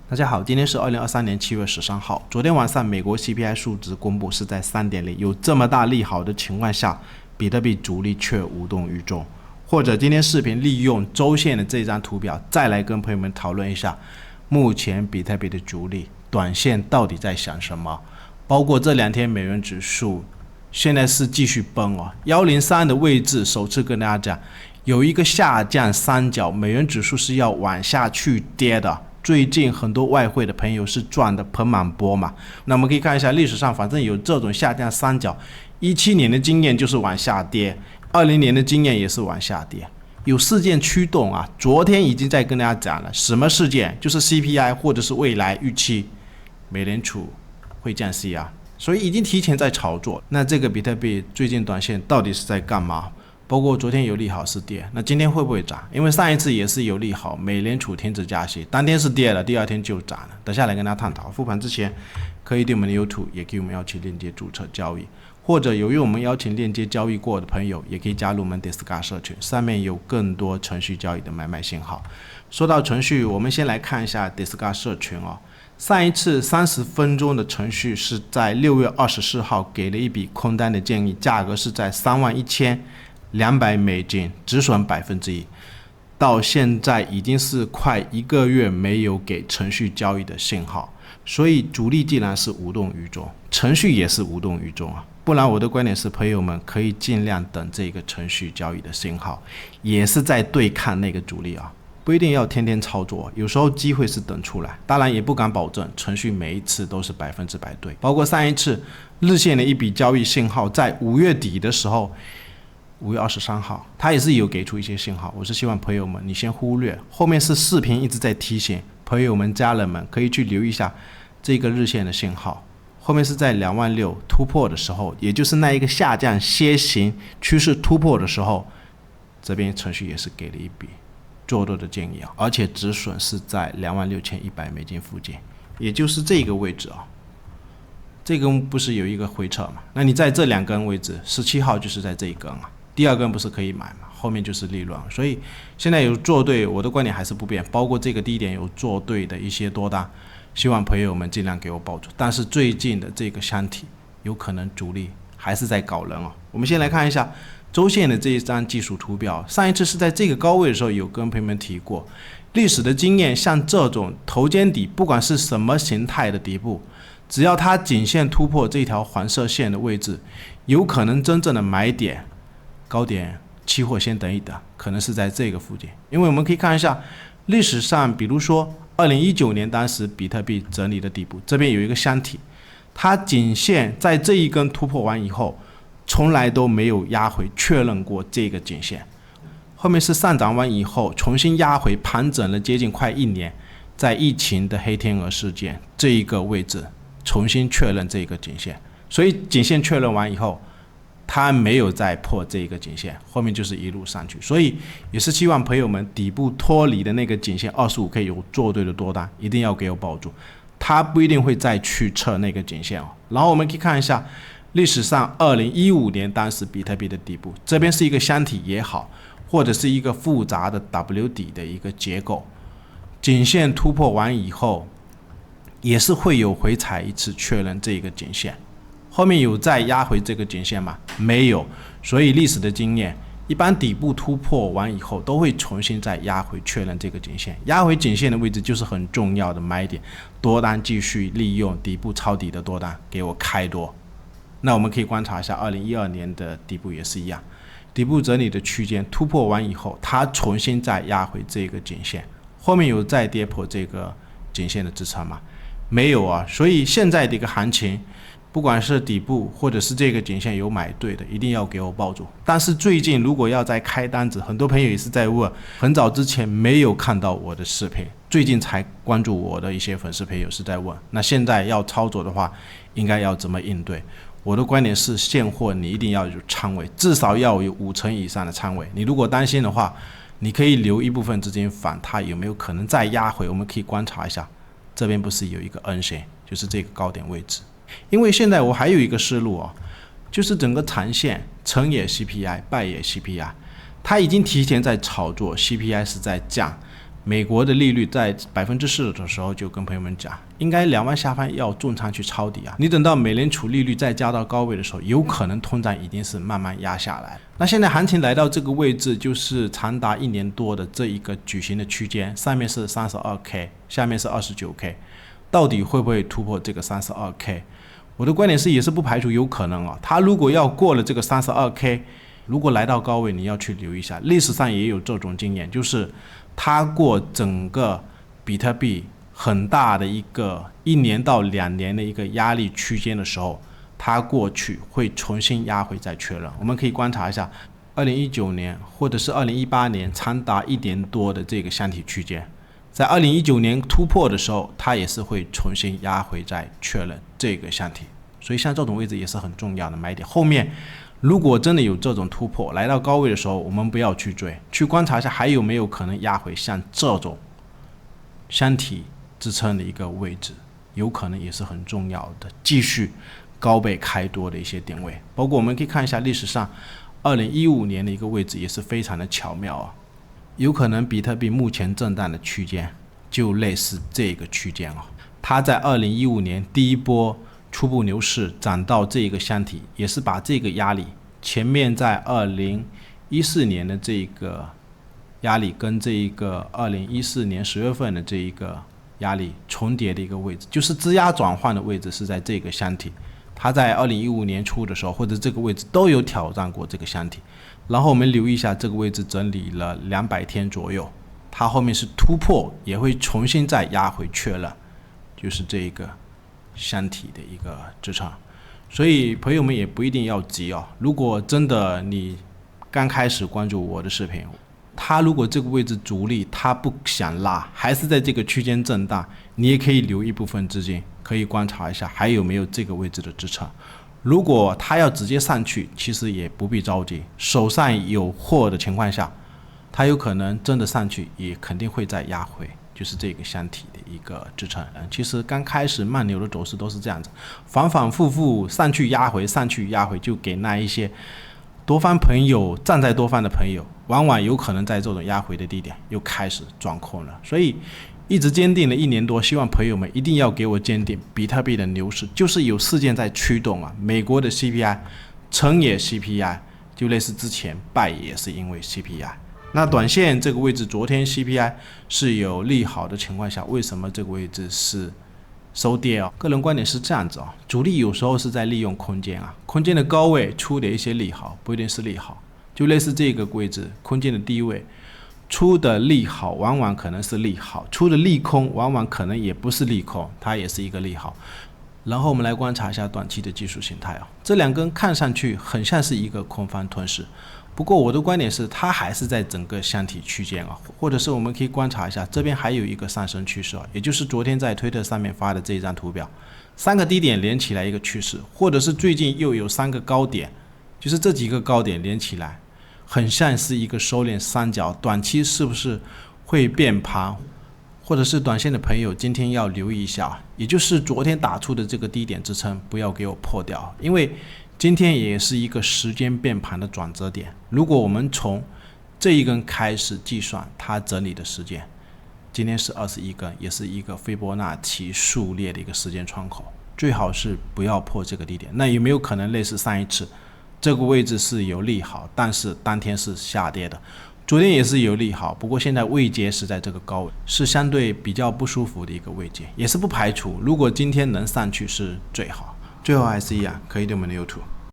大家好，今天是2023年7月13号。昨天晚上美国 CPI 数值公布是在 3.0， 有这么大利好的情况下，比特币主力却无动于衷。或者今天视频利用周线的这张图表，再来跟朋友们讨论一下，目前比特币的主力短线到底在想什么？包括这两天美元指数现在是继续崩哦，103的位置，首次跟大家讲，有一个下降三角，美元指数是要往下去跌的。最近很多外汇的朋友是赚的盆满钵满。那我们可以看一下历史上，反正有这种下降三角，17年的经验就是往下跌，20年的经验也是往下跌，有事件驱动啊。昨天已经在跟大家讲了，什么事件？就是 CPI 或者是未来预期美联储会降息啊，所以已经提前在炒作。那这个比特币最近短线到底是在干嘛？包括昨天有利好是跌，那今天会不会涨？因为上一次也是有利好，美联储停止加息，当天是跌了，第二天就涨了。等下来跟大家探讨。复盘之前，可以对我们的 YouTube 也给我们邀请链接注册交易，或者由于我们邀请链接交易过的朋友，也可以加入我们 Discord 社群，上面有更多程序交易的买卖信号。说到程序，我们先来看一下 Discord 社群哦。上一次30分钟的程序是在6月24号给了一笔空单的建议，价格是在31200美金，止损1%，到现在已经是快1个月没有给程序交易的信号，所以主力既然是无动于衷，程序也是无动于衷啊。不然我的观点是，朋友们可以尽量等这个程序交易的信号，也是在对抗那个主力啊，不一定要天天操作，有时候机会是等出来，当然也不敢保证程序每一次都是100%对。包括上一次日线的一笔交易信号，在5月底的时候。5月23号，他也是有给出一些信号，我是希望朋友们你先忽略，后面是视频一直在提醒朋友们、家人们可以去留意一下这个日线的信号，后面是在26000突破的时候，也就是那一个下降楔形趋势突破的时候，这边程序也是给了一笔做多的建议啊，而且止损是在26100美金附近，也就是这个位置啊。这根不是有一个回撤嘛？那你在这两根位置，17号就是在这一根啊。第二根不是可以买嘛？后面就是利润，所以现在有做对，我的观点还是不变，包括这个低点有做对的一些多单，希望朋友们尽量给我抱住。但是最近的这个箱体有可能主力还是在搞人哦。我们先来看一下周线的这一张技术图表，上一次是在这个高位的时候有跟朋友们提过，历史的经验，像这种头肩底，不管是什么形态的底部，只要它颈线突破这条黄色线的位置，有可能真正的买点。高点期货先等一等，可能是在这个附近，因为我们可以看一下历史上，比如说2019年当时比特币整理的底部，这边有一个箱体，它颈线在这一根突破完以后，从来都没有压回确认过这个颈线，后面是上涨完以后重新压回，盘整了接近快1年，在疫情的黑天鹅事件这一个位置重新确认这个颈线，所以颈线确认完以后。它没有再破这个颈线，后面就是一路上去，所以也是希望朋友们底部脱离的那个颈线 25K 有做对的多单，一定要给我抱住，它不一定会再去测那个颈线哦。然后我们可以看一下历史上2015年当时比特币的底部，这边是一个箱体也好，或者是一个复杂的 W 底的一个结构，颈线突破完以后，也是会有回踩一次确认这个颈线。后面有再压回这个颈线吗？没有，所以历史的经验，一般底部突破完以后，都会重新再压回确认这个颈线。压回颈线的位置就是很重要的买点，多单继续利用底部抄底的多单给我开多。那我们可以观察一下2012年的底部也是一样，底部整理的区间突破完以后，它重新再压回这个颈线，后面有再跌破这个颈线的支撑吗？没有啊，所以现在的一个行情。不管是底部或者是这个颈线有买对的，一定要给我抱住。但是最近如果要再开单子，很多朋友也是在问，很早之前没有看到我的视频，最近才关注我的一些粉丝朋友是在问，那现在要操作的话，应该要怎么应对？我的观点是，现货你一定要有仓位，至少要有50%以上的仓位。你如果担心的话，你可以留一部分资金反它有没有可能再压回，我们可以观察一下，这边不是有一个 N 线，就是这个高点位置。因为现在我还有一个思路哦，就是整个长线成也 CPI 败也 CPI， 它已经提前在炒作 CPI 是在降，美国的利率在4%的时候，就跟朋友们讲，应该2万下方要重仓去抄底啊。你等到美联储利率再加到高位的时候，有可能通胀已经是慢慢压下来。那现在行情来到这个位置，就是长达1年多的这一个矩形的区间，上面是 32K， 下面是 29K， 到底会不会突破这个 32K？ 我的观点是，也是不排除有可能啊。它如果要过了这个 32K， 如果来到高位，你要去留意一下，历史上也有这种经验，就是它过整个比特币很大的一个1年到2年的一个压力区间的时候，它过去会重新压回再确认。我们可以观察一下2019年或者是2018年长达1年多的这个箱体区间，在2019年突破的时候，它也是会重新压回再确认这个箱体。所以像这种位置也是很重要的买点。后面如果真的有这种突破来到高位的时候，我们不要去追，去观察一下还有没有可能压回像这种箱体支撑的一个位置，有可能也是很重要的继续高倍开多的一些点位。包括我们可以看一下历史上2015年的一个位置也是非常的巧妙啊，有可能比特币目前震荡的区间就类似这个区间啊。它在2015年第一波初步牛市涨到这个箱体，也是把这个压力前面在2014年的这个压力跟这一个2014年10月份的这一个压力重叠的一个位置，就是质押转换的位置是在这个箱体。它在2015年初的时候或者这个位置都有挑战过这个箱体，然后我们留意一下这个位置整理了200天左右，它后面是突破，也会重新再压回确认，就是这一个箱体的一个支撑。所以朋友们也不一定要急哦。如果真的你刚开始关注我的视频，它如果这个位置阻力它不想拉，还是在这个区间震荡，你也可以留一部分资金，可以观察一下还有没有这个位置的支撑。如果它要直接上去，其实也不必着急，手上有货的情况下，它有可能真的上去，也肯定会再压回，就是这个箱体的一个支撑。其实刚开始慢牛的走势都是这样子，反反复复上去压回，上去压回，就给那一些多方朋友站在多方的朋友，往往有可能在这种压回的低点又开始转空了。所以一直坚定了1年多，希望朋友们一定要给我坚定，比特币的牛市就是有事件在驱动啊。美国的 CPI 成也 CPI， 就类似之前败也是因为 CPI。那短线这个位置，昨天 CPI 是有利好的情况下，为什么这个位置是收跌啊？个人观点是这样子啊，主力有时候是在利用空间啊，空间的高位出的一些利好，不一定是利好，就类似这个位置空间的低位出的利好，往往可能是利好，出的利空往往可能也不是利空，它也是一个利好。然后我们来观察一下短期的技术形态啊，这两根看上去很像是一个空方吞噬，不过我的观点是它还是在整个箱体区间啊，或者是我们可以观察一下这边还有一个上升趋势啊，也就是昨天在推特上面发的这一张图表，3个低点连起来一个趋势，或者是最近又有3个高点，就是这几个高点连起来很像是一个收敛三角，短期是不是会变盘，或者是短线的朋友今天要留意一下，也就是昨天打出的这个低点支撑不要给我破掉，因为今天也是一个时间变盘的转折点。如果我们从这一根开始计算它整理的时间，今天是21根，也是一个斐波那契数列的一个时间窗口，最好是不要破这个低点。那有没有可能类似上一次这个位置是有利好，但是当天是下跌的，昨天也是有利好，不过现在位阶是在这个高位，是相对比较不舒服的一个位阶，也是不排除如果今天能上去是最好。最后还是一样，可以对我们的 YouTube